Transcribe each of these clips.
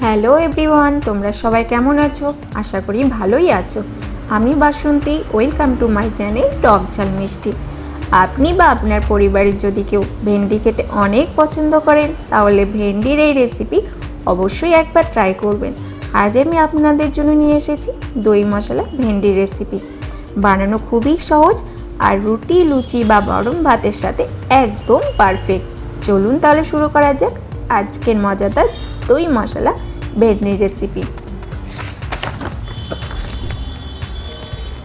Hello everyone, তোমরা সবাই কেমন আছো? আশা করি ভালোই আছো। আমি Basanti, welcome to my channel টক ঝাল মিষ্টি। আপনি বা আপনার পরিবারের যদি কেউ ভেন্ডি খেতে অনেক পছন্দ করেন, তাহলে ভেন্ডির এই রেসিপি অবশ্যই একবার ট্রাই করবেন। আজ আমি আপনাদের জন্য নিয়ে এসেছি দই মশলা ভেন্ডির রেসিপি। বানানো খুবই সহজ আর রুটি, লুচি বা গরম ভাতের সাথে একদম পারফেক্ট। চলুন তাহলে শুরু করা যাক আজকের মজাদার দই মশলা ভেন্ডির রেসিপি।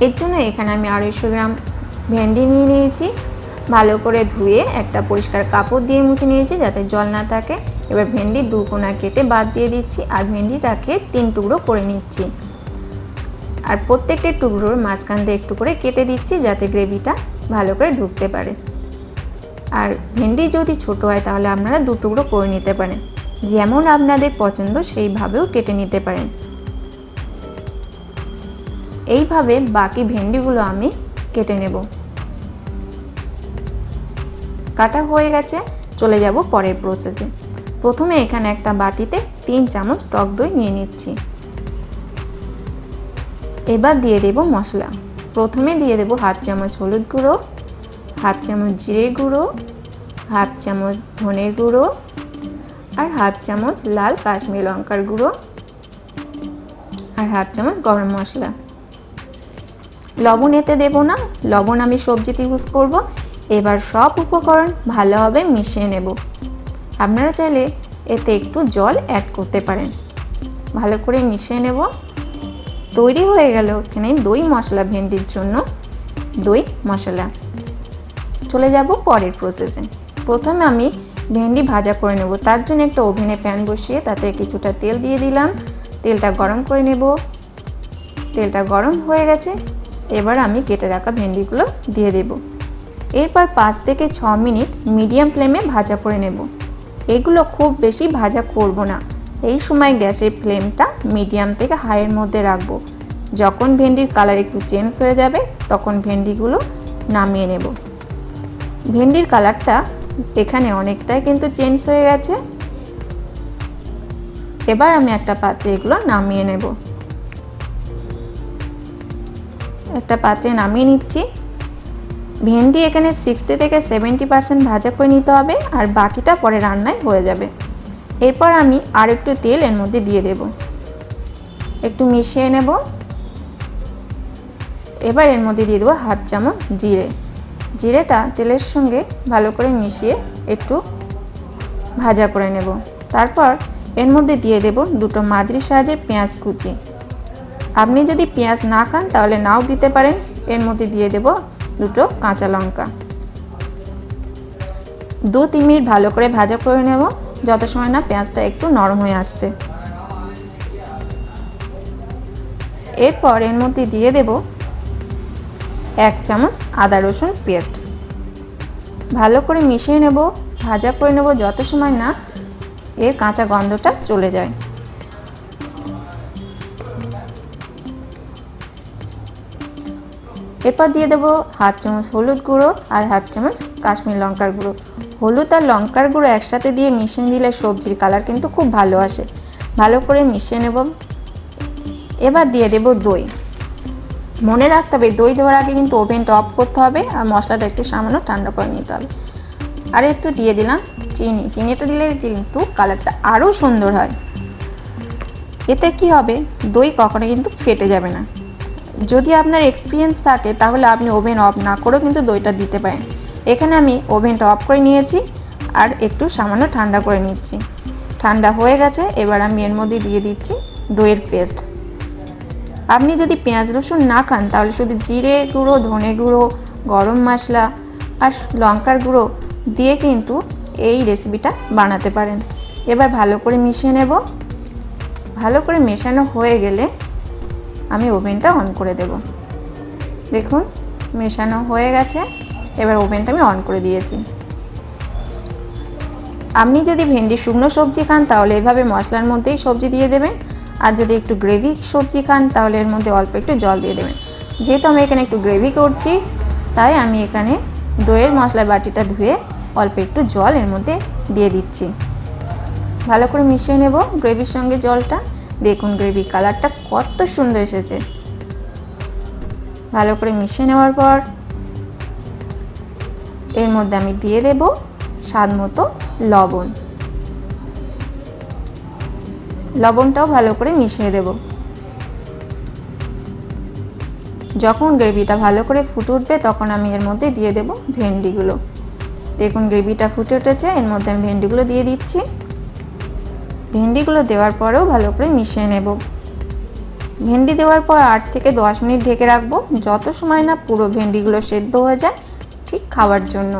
এর জন্য এখানে আমি 250 গ্রাম ভেন্ডি নিয়ে নিয়েছি। ভালো করে ধুয়ে একটা পরিষ্কার কাপড় দিয়ে মুছে নিয়েছি যাতে জল না থাকে। এবার ভেন্ডি 2 কোনা কেটে বাদ দিয়ে দিচ্ছি আর ভেন্ডিটাকে 3 টুকরো করে নিচ্ছি। আর প্রত্যেকটা টুকরোর মাঝখান দিয়ে একটু করে কেটে দিচ্ছি যাতে গ্রেভিটা ভালো করে ঢুকতে পারে। আর ভেন্ডি যদি ছোট হয় তাহলে আপনারা 2 টুকরো করে নিতে পারেন, যেমন আপনাদের পছন্দ সেইভাবেও কেটে নিতে পারেন। এইভাবে বাকি ভেন্ডিগুলো আমি কেটে নেব। কাটা হয়ে গেছে, চলে যাব পরের প্রসেসে। প্রথমে এখানে একটা বাটিতে 3 চামচ টক দই নিয়ে নিচ্ছি। এবার দিয়ে দেব মশলা। প্রথমে দিয়ে দেব 1/2 চামচ হলুদ গুঁড়ো, 1/2 চামচ জিরের গুঁড়ো, 1/2 চামচ ধনের গুঁড়ো আর 1/2 চামচ লাল কাশ্মীরি লঙ্কার গুঁড়ো আর 1/2 চামচ গরম মশলা। লবণ এতে দেব না, লবণ আমি সবজিতে ইউজ করব। এবার সব উপকরণ ভালোভাবে মিশিয়ে নেব। আপনারা চাইলে এতে একটু জল অ্যাড করতে পারেন। ভালো করে মিশিয়ে নেব। তৈরি হয়ে গেল এখানে দই মশলা ভেন্ডির জন্য দই মশলা। চলে যাব পরের প্রসেসে। প্রথমে আমি ভেন্ডি ভাজা করে নেব। তার জন্য একটা ওভেনে প্যান বসিয়ে তাতে কিছুটা তেল দিয়ে দিলাম। তেলটা গরম করে নেব। তেলটা গরম হয়ে গেছে, এবার আমি কেটে রাখা ভেন্ডিগুলো দিয়ে দেব। এরপর 5 থেকে 6 মিনিট মিডিয়াম ফ্লেমে ভাজা করে নেব। এগুলো খুব বেশি ভাজা করব না। এই সময় গ্যাসের ফ্লেমটা মিডিয়াম থেকে হাইয়ের মধ্যে রাখবো। যখন ভেন্ডির কালার একটু চেঞ্জ হয়ে যাবে তখন ভেন্ডিগুলো নামিয়ে নেব। ভেন্ডির কালারটা এখানে অনেকটাই কিন্তু চেঞ্জ হয়ে গেছে। এবার আমি একটা পাত্রে এগুলো নামিয়ে নেব। একটা পাত্রে নামিয়ে নিচ্ছি। ভেন্ডি এখানে 60 থেকে 70% ভাজা করে নিতে হবে আর বাকিটা পরে রান্নায় হয়ে যাবে। এরপর আমি আর একটু তেল এর মধ্যে দিয়ে দেব, একটু মিশিয়ে নেব। এবার এর মধ্যে দিয়ে দেবো 1/2 চামচ জিরে। জিরেটা তেলের সঙ্গে ভালো করে মিশিয়ে একটু ভাজা করে নেব। তারপর এর মধ্যে দিয়ে দেব 2টো মাঝারি সাইজের পেঁয়াজ কুচি। আপনি যদি পেঁয়াজ না খান তাহলে নাও দিতে পারেন। এর মধ্যে দিয়ে দেব 2টো কাঁচা লঙ্কা। 2-3 মিনিট ভালো করে ভাজা করে নেব, যত সময় না পেঁয়াজটা একটু নরম হয়ে আসছে। এরপর এর মধ্যে দিয়ে দেব 1 চামচ আদা রসুন পেস্ট। ভালো করে মিশিয়ে নেব, ভাজা করে নেব যত সময় না এর কাঁচা গন্ধটা চলে যায়। এরপর দিয়ে দেবো 1/2 চামচ হলুদ গুঁড়ো আর 1/2 চামচ কাশ্মীরি লঙ্কার গুঁড়ো। হলুদ আর লঙ্কার গুঁড়ো একসাথে দিয়ে মিশিয়ে দিলে সবজির কালার কিন্তু খুব ভালো আসে। ভালো করে মিশিয়ে নেব। এবার দিয়ে দেব দই। মনে রাখতে হবে দই দেওয়ার আগে কিন্তু ওভেনটা অফ করতে হবে আর মশলাটা একটু সামান্য ঠান্ডা করে নিতে হবে। আর একটু দিয়ে দিলাম চিনি। চিনিটা দিলে কিন্তু কালারটা আরও সুন্দর হয়। এতে কি হবে, দই কখনো কিন্তু ফেটে যাবে না। যদি আপনার এক্সপিরিয়েন্স থাকে তাহলে আপনি ওভেন অফ না করেও কিন্তু দইটা দিতে পারেন। এখানে আমি ওভেনটা অফ করে নিয়েছি আর একটু সামান্য ঠান্ডা করে নিচ্ছি। ঠান্ডা হয়ে গেছে, এবার আমি এর মধ্যে দিয়ে দিচ্ছি দইয়ের পেস্ট। আপনি যদি পেঁয়াজ রসুন না খান তাহলে শুধু জিরে গুঁড়ো, ধনে গুঁড়ো, গরম মশলা আর লঙ্কার গুঁড়ো দিয়ে কিন্তু এই রেসিপিটা বানাতে পারেন। এবার ভালো করে মিশিয়ে নেব। ভালো করে মেশানো হয়ে গেলে আমি ওভেনটা অন করে দেব। দেখুন মেশানো হয়ে গেছে, এবার ওভেনটা আমি অন করে দিয়েছি। আপনি যদি ভেন্ডি শুকনো সবজি খান তাহলে এভাবে মশলার মধ্যেই সবজি দিয়ে দেবেন। আর যদি একটু গ্রেভি সবজি খান তাহলে এর মধ্যে অল্প একটু জল দিয়ে দেবেন। যেহেতু আমি এখানে একটু গ্রেভি করছি তাই আমি এখানে দইয়ের মশলার বাটিটা ধুয়ে অল্প একটু জল এর মধ্যে দিয়ে দিচ্ছি। ভালো করে মিশিয়ে নেব গ্রেভির সঙ্গে জলটা। দেখুন গ্রেভি কালারটা কত সুন্দর এসেছে। ভালো করে মিশিয়ে নেওয়ার পর এর মধ্যে আমি দিয়ে দেব স্বাদ মতো লবণ। লবণটাও ভালো করে মিশিয়ে দেব। যখন গ্রেভিটা ভালো করে ফুটে উঠবে তখন আমি এর মধ্যে দিয়ে দেব ভেন্ডিগুলো। দেখুন গ্রেভিটা ফুটে উঠেছে, এর মধ্যে আমি ভেন্ডিগুলো দিয়ে দিচ্ছি। ভেন্ডিগুলো দেওয়ার পরেও ভালো করে মিশিয়ে নেব। ভেন্ডি দেওয়ার পর 8 থেকে 10 মিনিট ঢেকে রাখবো, যত সময় না পুরো ভেন্ডিগুলো সেদ্ধ হয়ে যায় ঠিক খাওয়ার জন্য।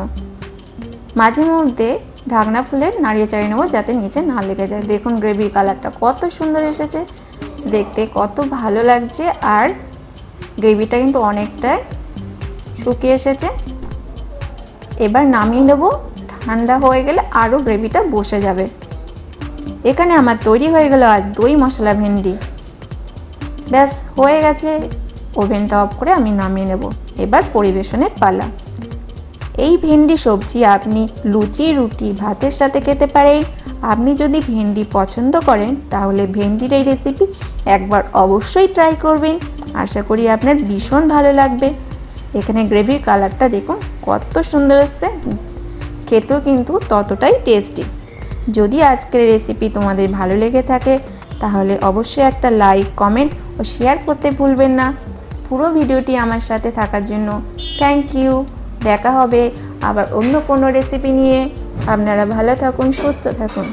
মাঝে মধ্যে ঢাকনা খুলে নাড়িয়ে চাড়িয়ে নেবো যাতে নিচে না লেগে যায়। দেখুন গ্রেভির কালারটা কত সুন্দর এসেছে, দেখতে কত ভালো লাগছে। আর গ্রেভিটা কিন্তু অনেকটাই শুকিয়ে এসেছে। এবার নামিয়ে নেব, ঠান্ডা হয়ে গেলে আরও গ্রেভিটা বসে যাবে। এখানে আমার তৈরি হয়ে গেল আর দই মশলা ভেন্ডি। ব্যাস হয়ে গেছে, ওভেনটা অফ করে আমি নামিয়ে নেব। এবার পরিবেশনের পালা। এই ভেন্ডি সবজি আপনি লুচি, রুটি, ভাতের সাথে খেতে পারেন। আপনি যদি ভেন্ডি পছন্দ করেন তাহলে ভেন্ডির এই রেসিপি একবার অবশ্যই ট্রাই করবেন। আশা করি আপনার ভীষণ ভালো লাগবে। এখানে গ্রেভির কালারটা দেখুন কত সুন্দর এসছে, খেতেও কিন্তু ততটাই টেস্টি। যদি আজকের রেসিপি তোমাদের ভালো লেগে থাকে তাহলে অবশ্যই একটা লাইক, কমেন্ট ও শেয়ার করতে ভুলবেন না। পুরো ভিডিওটি আমার সাথে থাকার জন্য থ্যাংক ইউ। দেখা হবে আবার অন্য কোনো রেসিপি নিয়ে। আপনারা ভালো থাকুন, সুস্থ থাকুন।